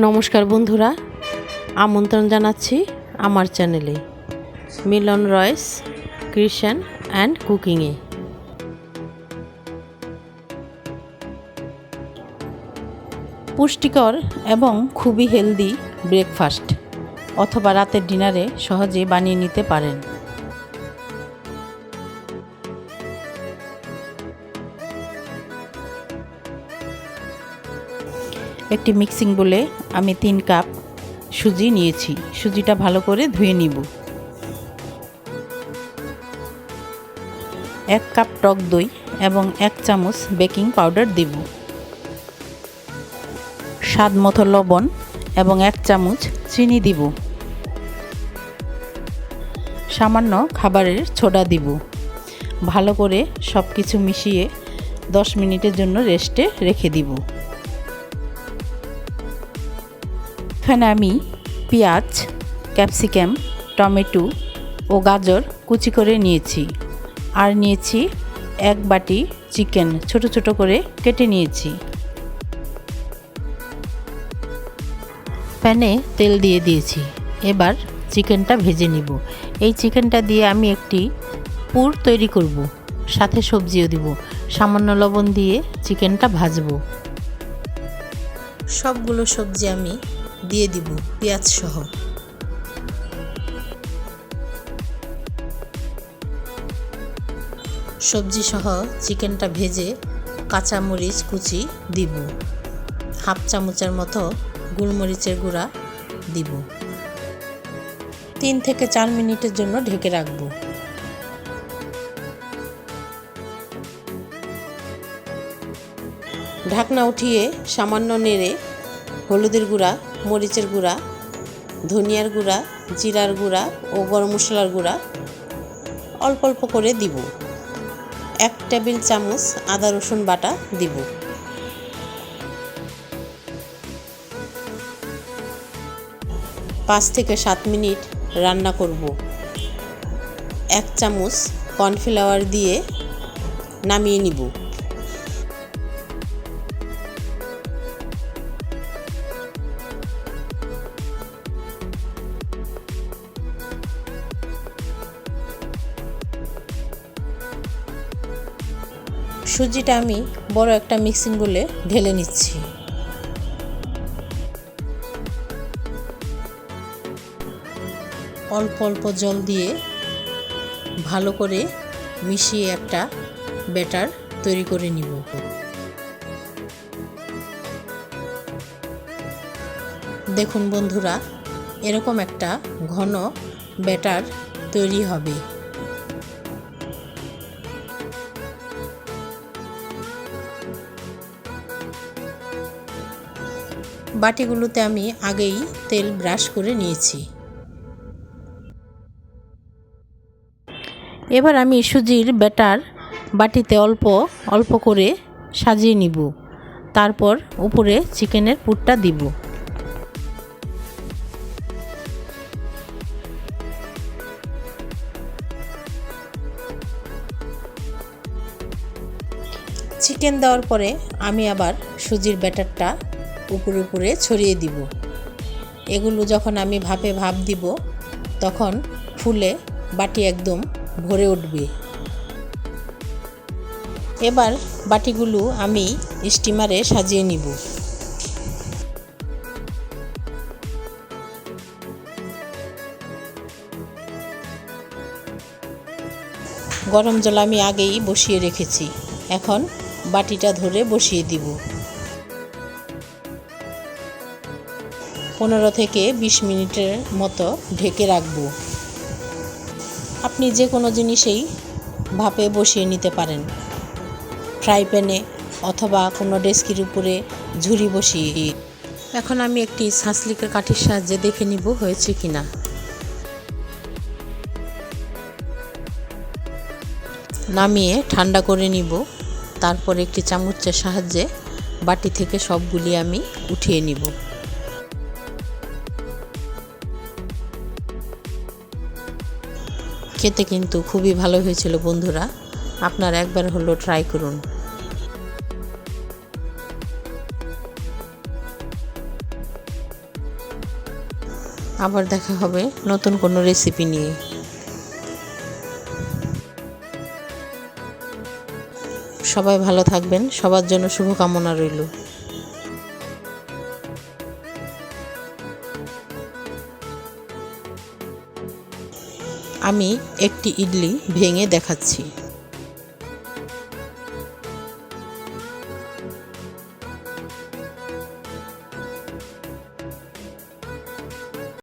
নমস্কার বন্ধুরা, আমন্ত্রণ জানাচ্ছি আমার চ্যানেলে মিলন রয়েস কিচেন অ্যান্ড কুকিংয়ে। পুষ্টিকর এবং খুবই হেলদি ব্রেকফাস্ট অথবা রাতের ডিনারে সহজে বানিয়ে নিতে পারেন। একটি মিক্সিং বোলে আমি 3 কাপ সুজি নিয়েছি। সুজিটা ভালো করে ধুয়ে নিব। 1 কাপ টক দই এবং 1 চামচ বেকিং পাউডার দিব। স্বাদ মতো লবণ এবং 1 চামচ চিনি দিব। সামান্য খাবারের সোডা দিব। ভালো করে সব কিছু মিশিয়ে 10 মিনিটের জন্য রেস্টে রেখে দিব। এখানে আমি পেঁয়াজ, ক্যাপসিকাম, টমেটো ও গাজর কুচি করে নিয়েছি। আর নিয়েছি 1 বাটি চিকেন ছোট ছোট করে কেটে নিয়েছি। প্যানে তেল দিয়ে দিয়েছি। এবার চিকেনটা ভেজে নিব। এই চিকেনটা দিয়ে আমি একটি পুর তৈরি করব, সাথে সবজিও দিব। সামান্য লবণ দিয়ে চিকেনটা ভাজবো। সবগুলো সবজি আমি দিয়ে দিব পেঁয়াজ সহ। সবজি সহ চিকেনটা ভেজে কাঁচামরিচ কুচি দিব। 1/2 চামচের মতো গোলমরিচের গুঁড়া দিব। 3 থেকে 4 মিনিটের জন্য ঢেকে রাখবো। ঢাকনা উঠিয়ে সামান্য নেড়ে হলুদের গুঁড়া, মরিচের গুঁড়া, ধনিয়ার গুঁড়া, জিরার গুঁড়া ও গরম মশলার গুঁড়া অল্প অল্প করে দিব। 1 টেবিল চামচ আদা রসুন বাটা দিব। পাঁচ থেকে 7 মিনিট রান্না করব। 1 চামচ কর্নফ্লাওয়ার দিয়ে নামিয়ে নিব। সুজিটা আমি বড় একটা মিক্সিং বোলে ঢেলে নিচ্ছি। অল্প অল্প জল দিয়ে ভালো করে মিশিয়ে একটা ব্যাটার তৈরি করে নিব। দেখুন বন্ধুরা, এরকম একটা ঘন ব্যাটার তৈরি হবে। বাটিগুলোতে আমি আগেই তেল ব্রাশ করে নিয়েছি। এবার আমি সুজির ব্যাটার বাটিতে অল্প অল্প করে সাজিয়ে নিব। তারপর উপরে চিকেনের পুরটা দিব। চিকেন দেওয়ার পরে আমি আবার সুজির ব্যাটারটা উপরে উপরে ছড়িয়ে দিব। এগুলো যখন আমি ভাপে ভাপ দিব তখন ফুলে বাটি একদম ভরে উঠবে। এবার বাটিগুলো আমি স্টিমারে সাজিয়ে নিব। গরম জল আমি আগেই বসিয়ে রেখেছি। এখন বাটিটা ধরে বসিয়ে দিব। 15 থেকে 20 মিনিটের মতো ঢেকে রাখবো। আপনি যে কোনো জিনিসেই ভাপে বসিয়ে নিতে পারেন, ফ্রাই প্যানে অথবা কোনো ডেস্কের উপরে ঝুরি বসিয়ে। এখন আমি একটি ছাঁচনির কাঠির সাহায্যে দেখে নিব হয়েছে কিনা। নামিয়ে ঠান্ডা করে নিব। তারপর একটি চামচের সাহায্যে বাটি থেকে সবগুলি আমি উঠিয়ে নিব। খেতে কিন্তু খুবই ভালো হয়েছিল বন্ধুরা, আপনারা একবার হলো ট্রাই করুন। আবার দেখা হবে নতুন কোনো রেসিপি নিয়ে। সবাই ভালো থাকবেন, সবার জন্য শুভকামনা রইল। আমি একটি ইডলি ভেঙে দেখাচ্ছি।